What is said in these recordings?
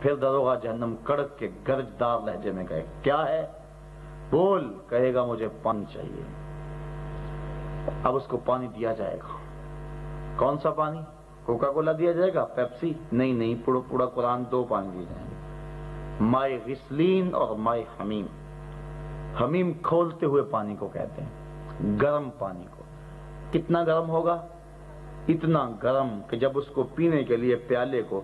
پھر دروغہ جہنم کڑک کے گرجدار لہجے میں کہے کیا ہے؟ بول. کہے گا مجھے پانی چاہیے. اب اس کو پانی دیا جائے گا. کون سا پانی؟ کوکا کولا دیا جائے گا؟ پیپسی؟ نہیں، پورا قرآن 2 پانی دیے جائیں گے، مائے غسلین اور مائے حمیم. حمیم کھولتے ہوئے پانی کو کہتے ہیں، گرم پانی کو. کتنا گرم ہوگا؟ اتنا گرم کہ جب اس کو پینے کے لیے پیالے کو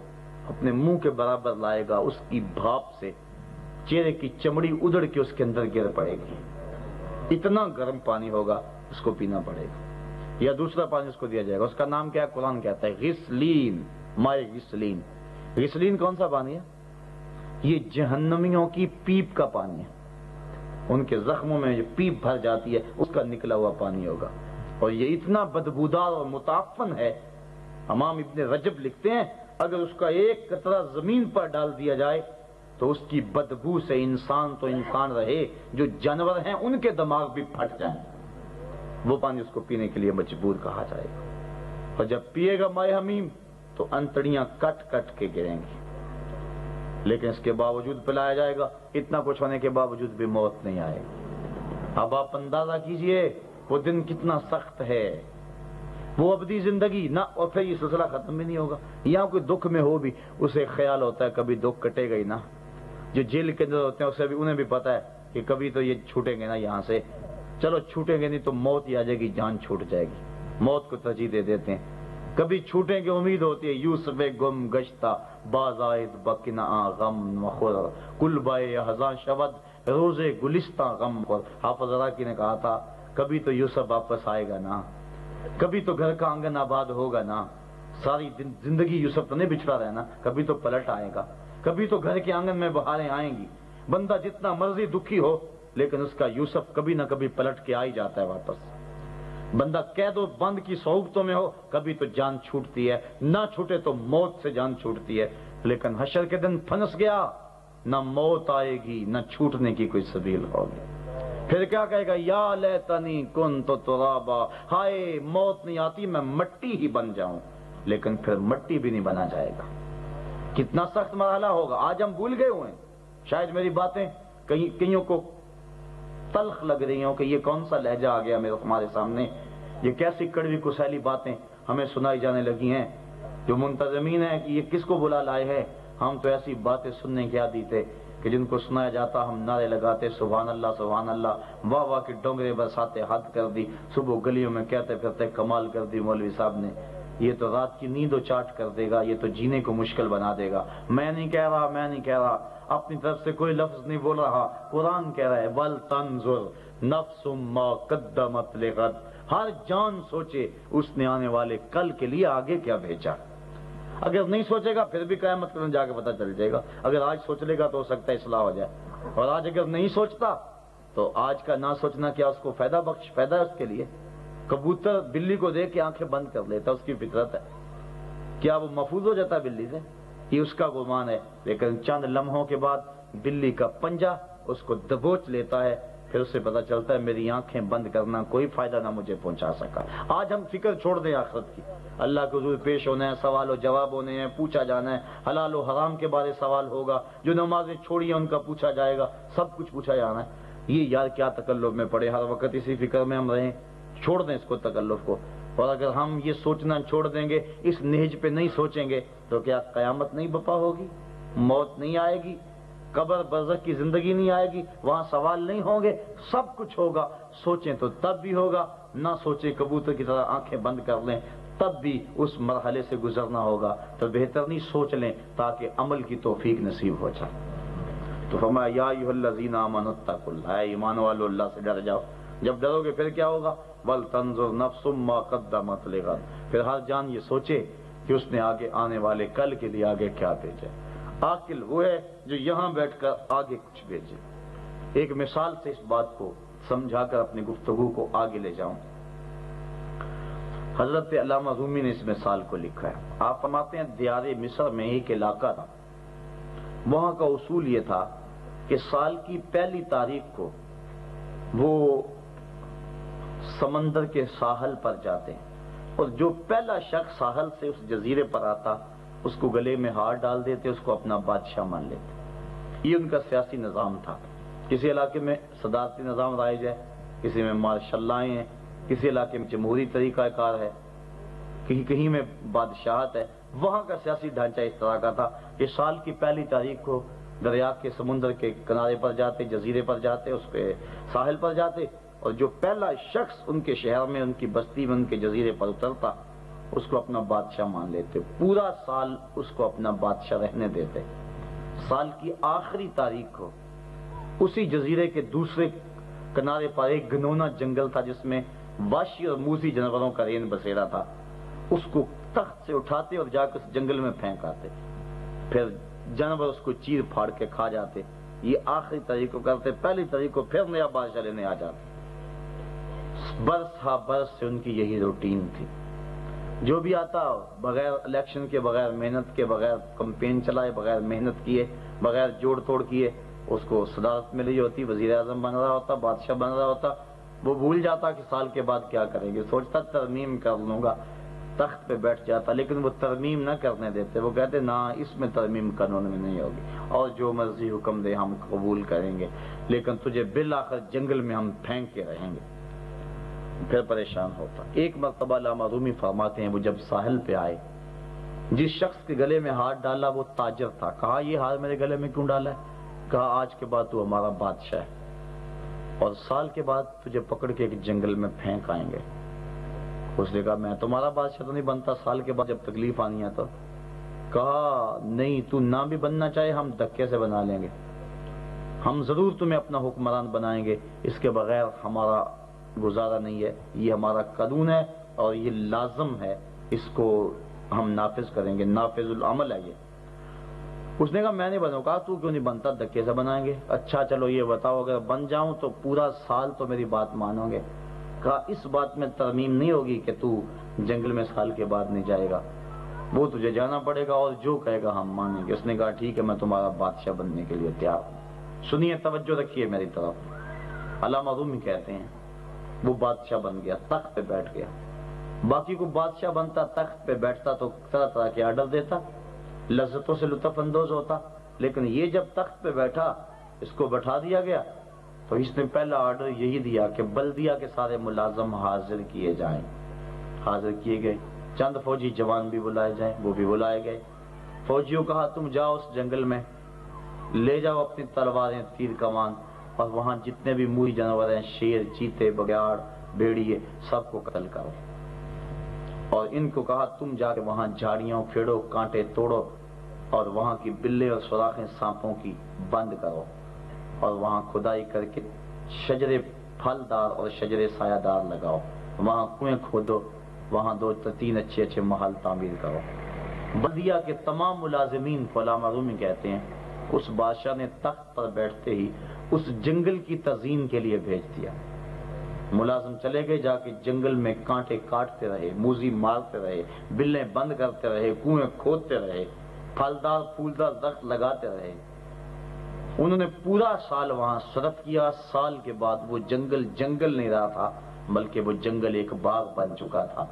اپنے منہ کے برابر لائے گا، اس کی بھاپ سے چہرے کی چمڑی ادڑ کے اس کے اندر گر پڑے گی. اتنا گرم پانی ہوگا، اس کو پینا پڑے گا. یا دوسرا پانی اس کو دیا جائے گا، اس کا نام کیا ہے؟ قرآن کہتا ہے غسلین، مائے غسلین. غسلین کون سا پانی ہے؟ یہ جہنمیوں کی پیپ کا پانی ہے. ان کے زخموں میں جو پیپ بھر جاتی ہے اس کا نکلا ہوا پانی ہوگا. اور یہ اتنا بدبودار اور متعفن ہے، امام ابن رجب لکھتے ہیں اگر اس کا ایک قطرہ زمین پر ڈال دیا جائے تو اس کی بدبو سے انسان تو انسان رہے، جو جانور ہیں ان کے دماغ بھی پھٹ جائیں. وہ پانی اس کو پینے کے لیے مجبور کہا جائے گا. اور جب پیے گا مائے حمیم تو انتڑیاں کٹ کٹ کے گریں گی، لیکن اس کے باوجود پلایا جائے گا. اتنا کچھ ہونے کے باوجود بھی موت نہیں آئے گی. اب آپ اندازہ کیجئے وہ دن کتنا سخت ہے، وہ ابدی زندگی نہ. اور پھر یہ سلسلہ ختم بھی نہیں ہوگا. یہاں کوئی دکھ میں ہو بھی اسے خیال ہوتا ہے کبھی دکھ کٹے گا ہی نا. جو جیل کے اندر ہوتے ہیں اسے بھی، انہیں بھی پتا ہے کہ کبھی تو یہ چھوٹیں گے نا یہاں سے. چلو چھوٹیں گے نہیں تو موت ہی آ جائے گی، جان چھوٹ جائے گی. موت کو ترجیح دے دیتے ہیں. کبھی چھوٹیں گے امید ہوتی ہے. یوسف گم گشتہ بازائد بکنا غم مخور کل بائے ہزاں شود روزے گلستہ غم خور. حافظ عراقی نے کہا تھا کبھی تو یوسف واپس آئے گا نا، کبھی تو گھر کا آنگن آباد ہوگا نا. ساری زندگی یوسف تو نہیں بچھڑا رہنا، کبھی تو پلٹ آئے گا، کبھی تو گھر کے آنگن میں بہاریں آئیں گی. بندہ جتنا مرضی دکھی ہو لیکن اس کا یوسف کبھی نہ کبھی پلٹ کے آ ہی جاتا ہے واپس. بندہ قید و بند کی صعوبتوں میں ہو کبھی تو جان چھوٹتی ہے، نہ چھوٹے تو موت سے جان چھوٹتی ہے. لیکن حشر کے دن پھنس گیا، نہ موت آئے گی نہ چھوٹنے کی کوئی سبیل ہوگی. پھر کیا کہے گا؟ یا لیتنی کنت ترابا، ہائے موت نہیں آتی میں مٹی ہی بن جاؤں. لیکن پھر مٹی بھی نہیں بنا جائے گا. کتنا سخت مرحلہ ہوگا. آج ہم بھول گئے ہوئے ہیں. شاید میری باتیں کئیوں کو تلخ لگ رہی ہوں کہ یہ کون سا لہجہ آ گیا ہمارے سامنے، یہ کیسی کڑوی کسیلی باتیں ہمیں سنائی جانے لگی ہیں. جو منتظمین ہیں کہ یہ کس کو بلا لائے ہیں. ہم تو ایسی باتیں سننے کے عادی تھے کہ جن کو سنایا جاتا ہم نعرے لگاتے سبحان اللہ سبحان اللہ، واہ واہ کے ڈونگرے برساتے، حد کر دی. صبح گلیوں میں کہتے پھرتے کمال کر دی مولوی صاحب نے. یہ تو رات کی نیند و چاٹ کر دے گا، یہ تو جینے کو مشکل بنا دے گا. میں نہیں کہہ رہا، اپنی طرف سے کوئی لفظ نہیں بول رہا. قرآن کہہ رہا ہے وَلْتَنْظُرْ نَفْسٌ مَا قَدَّمَتْ لِغَدٍ. ہر جان سوچے اس نے آنے والے کل کے لیے آگے کیا بھیجا. اگر نہیں سوچے گا پھر بھی قیامت کے دن جا کے پتہ چل جائے گا. اگر آج سوچ لے گا تو ہو سکتا ہے اصلاح ہو جائے، اور آج اگر نہیں سوچتا تو آج کا نہ سوچنا کیا اس کو فائدہ ہے اس کے لیے. کبوتر بلی کو دیکھ کے آنکھیں بند کر لیتا، اس کی فطرت ہے. کیا وہ محفوظ ہو جاتا ہے بلی سے؟ یہ اس کا گمان ہے. لیکن چند لمحوں کے بعد بلی کا پنجہ اس کو دبوچ لیتا ہے. پھر اسے پتا چلتا ہے میری آنکھیں بند کرنا کوئی فائدہ نہ مجھے پہنچا سکا. آج ہم فکر چھوڑ دیں آخرت کی. اللہ کے حضور پیش ہونا ہے، سوال و جواب ہونے ہیں، پوچھا جانا ہے. حلال و حرام کے بارے سوال ہوگا، جو نمازیں چھوڑی ہیں ان کا پوچھا جائے گا، سب کچھ پوچھا جانا ہے. یہ یار کیا تکلف میں پڑے، ہر وقت اسی فکر میں ہم رہیں. چھوڑ دیں اس کو تکلف کو. اور اگر ہم یہ سوچنا چھوڑ دیں گے، اس نہج پہ نہیں سوچیں گے تو کیا قیامت نہیں بپا ہوگی؟ موت نہیں آئے گی؟ قبر برزخ کی زندگی نہیں آئے گی؟ وہاں سوال نہیں ہوں گے؟ سب کچھ ہوگا. سوچیں تو تب بھی ہوگا، نہ سوچیں کبوتر کی طرح آنکھیں بند کر لیں تب بھی اس مرحلے سے گزرنا ہوگا. تو بہتر نہیں سوچ لیں تاکہ عمل کی توفیق نصیب ہو جائے. تو فرمایا یا ایھا الذین آمنوا اتقوا اللہ، اے ایمان والو اللہ سے ڈر جاؤ. جب ڈرو گے پھر کیا ہوگا؟ وَلْتَنْظُرْ نَفْسٌ مَا قَدَّمَتْ لِغَدٍ. پھر ہر جان یہ سوچے کہ اس نے آگے آنے والے کل کے لیے آگے کیا بھیجا. عاقل وہ ہے جو یہاں بیٹھ کر آگے کچھ بھیجے. ایک مثال سے اس بات کو سمجھا کر اپنی گفتگو کو آگے لے جاؤں. حضرت علامہ رومی نے اس مثال کو لکھا ہے. آپ فرماتے ہیں دیار مصر میں ایک علاقہ تھا، وہاں کا اصول یہ تھا کہ سال کی پہلی تاریخ کو وہ سمندر کے ساحل پر جاتے ہیں، اور جو پہلا شخص ساحل سے اس جزیرے پر آتا اس کو گلے میں ہاتھ ڈال دیتے، اس کو اپنا بادشاہ مان لیتے۔ یہ ان کا سیاسی نظام تھا۔ کسی علاقے میں صدارتی نظام رائج ہے، کسی میں مارشل لاء ہیں، کسی علاقے میں جمہوری طریقہ کار ہے، کہیں میں بادشاہت ہے۔ وہاں کا سیاسی ڈھانچہ اس طرح کا تھا کہ سال کی پہلی تاریخ کو دریا کے سمندر کے کنارے پر جاتے، جزیرے پر جاتے، اس پہ ساحل پر جاتے، اور جو پہلا شخص ان کے شہر میں، ان کی بستی میں، ان کے جزیرے پر اترتا، اس کو اپنا بادشاہ مان لیتے۔ پورا سال اس کو اپنا بادشاہ رہنے دیتے۔ سال کی آخری تاریخ کو اسی جزیرے کے دوسرے کنارے پر ایک گھنونا جنگل تھا جس میں وحشی اور موذی جانوروں کا رین بسیرا تھا، اس کو تخت سے اٹھاتے اور جا کے اس جنگل میں پھینک آتے، پھر جانور اس کو چیر پھاڑ کے کھا جاتے۔ یہ آخری تاریخ کو کرتے، پہلی تاریخ کو پھر نیا بادشاہ لینے آ جاتے۔ برس ہا برس سے ان کی یہی روٹین تھی۔ جو بھی آتا بغیر الیکشن کے، بغیر محنت کے، بغیر کمپین چلائے، بغیر محنت کیے، بغیر جوڑ توڑ کیے، اس کو صدارت ملی ہوتی، وزیر اعظم بن رہا ہوتا، بادشاہ بن رہا ہوتا۔ وہ بھول جاتا کہ سال کے بعد کیا کریں گے، سوچتا ترمیم کر لوں گا، تخت پہ بیٹھ جاتا، لیکن وہ ترمیم نہ کرنے دیتے۔ وہ کہتے نہ، اس میں ترمیم قانون میں نہیں ہوگی، اور جو مرضی حکم دے ہم قبول کریں گے، لیکن تجھے بالآخر جنگل میں ہم پھینک کے رہیں گے۔ پھر پریشان ہوتا۔ ایک مرتبہ علامہ رومی فرماتے ہیں، وہ جب ساحل پہ آئے، جس شخص کے گلے میں ہاتھ ڈالا وہ تاجر تھا۔ کہا یہ ہاتھ میرے گلے میں کیوں ڈالا ہے؟ کہا آج کے بعد تو ہمارا بادشاہ ہے، اور سال کے بعد تجھے پکڑ کے ایک جنگل میں پھینک آئیں گے۔ اس نے کہا میں تمہارا بادشاہ تو نہیں بنتا سال کے بعد جب تکلیف آنی ہے تو؟ کہا نہیں، تو نہ بھی بننا چاہے ہم دھکے سے بنا لیں گے، ہم ضرور تمہیں اپنا حکمران بنائیں گے، اس کے بغیر ہمارا گزارا نہیں ہے، یہ ہمارا قانون ہے اور یہ لازم ہے، اس کو ہم نافذ کریں گے، نافذ العمل ہے یہ۔ اس نے کہا میں نہیں بنوں۔ کہا تو کیوں نہیں بنتا؟ دھکے سے بنائیں گے۔ اچھا چلو یہ بتاؤ، اگر بن جاؤں تو پورا سال تو میری بات مانو گے؟ کہا اس بات میں ترمیم نہیں ہوگی کہ تو جنگل میں سال کے بعد نہیں جائے گا، وہ تجھے جانا پڑے گا، اور جو کہے گا ہم مانیں گے۔ اس نے کہا ٹھیک ہے، میں تمہارا بادشاہ بننے کے لیے تیار ہوں۔ سنیے، توجہ رکھیے میری طرف۔ علامہ رومی کہتے ہیں وہ بادشاہ بن گیا، تخت پہ بیٹھ گیا۔ باقی کو بادشاہ بنتا، تخت پہ بیٹھتا تو طرح طرح کے آرڈر دیتا، لذتوں سے لطف اندوز ہوتا، لیکن یہ جب تخت پہ بیٹھا، اس کو بٹھا دیا گیا، تو اس نے پہلا آرڈر یہی دیا کہ بلدیہ کے سارے ملازم حاضر کیے جائیں۔ حاضر کیے گئے، چند فوجی جوان بھی بلائے جائیں، وہ بھی بلائے گئے۔ فوجیوں کہا تم جاؤ اس جنگل میں، لے جاؤ اپنی تلواریں، تیر کمان، اور وہاں جتنے بھی موذی جانور ہیں، شیر، چیتے، بگیاڑ، بھیڑیے، سب کو قتل کرو۔ اور ان کو کہا تم جا کے وہاں جھاڑیاں پھیڑو، کانٹے توڑو، اور وہاں کی بلے اور سوراخیں سانپوں کی بند کرو، اور وہاں کھدائی کر کے شجرے پھلدار اور شجرے سایہ دار لگاؤ، وہاں کنویں کھودو، وہاں 2-3 اچھے محل تعمیر کرو۔ بلدیہ کے تمام ملازمین کو علامہ رومی کہتے ہیں اس بادشاہ نے تخت پر بیٹھتے ہی اس جنگل کی تزئین کے لیے بھیج دیا۔ ملازم چلے گئے، جا کے جنگل میں کانٹے کاٹتے رہے، موذی مارتے رہے، بلیں بند کرتے رہے، کنویں کھودتے رہے، پھلدار پھولدار درخت لگاتے رہے۔ انہوں نے پورا سال وہاں صرف کیا۔ سال کے بعد وہ جنگل جنگل نہیں رہا تھا، بلکہ وہ جنگل ایک باغ بن چکا تھا،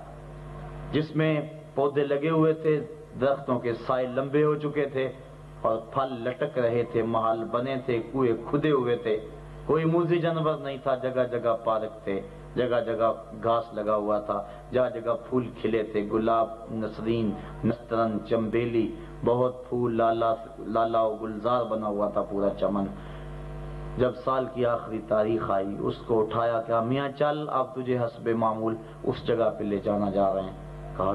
جس میں پودے لگے ہوئے تھے، درختوں کے سائے لمبے ہو چکے تھے، اور پھل لٹک رہے تھے، محل بنے تھے، کنویں کھدے ہوئے تھے۔ کوئی موذی جانور نہیں تھا، جگہ جگہ پارک تھے، جگہ جگہ گھاس لگا ہوا تھا، جگہ جگہ پھول کھلے تھے، گلاب، نسرین، نسترن، چنبیلی، بہت پھول، لالا و گلزار بنا ہوا تھا پورا چمن۔ جب سال کی آخری تاریخ آئی، اس کو اٹھایا کہ میاں چل اب تجھے حسب معمول اس جگہ پہ لے جانا جا رہے ہیں۔ کہا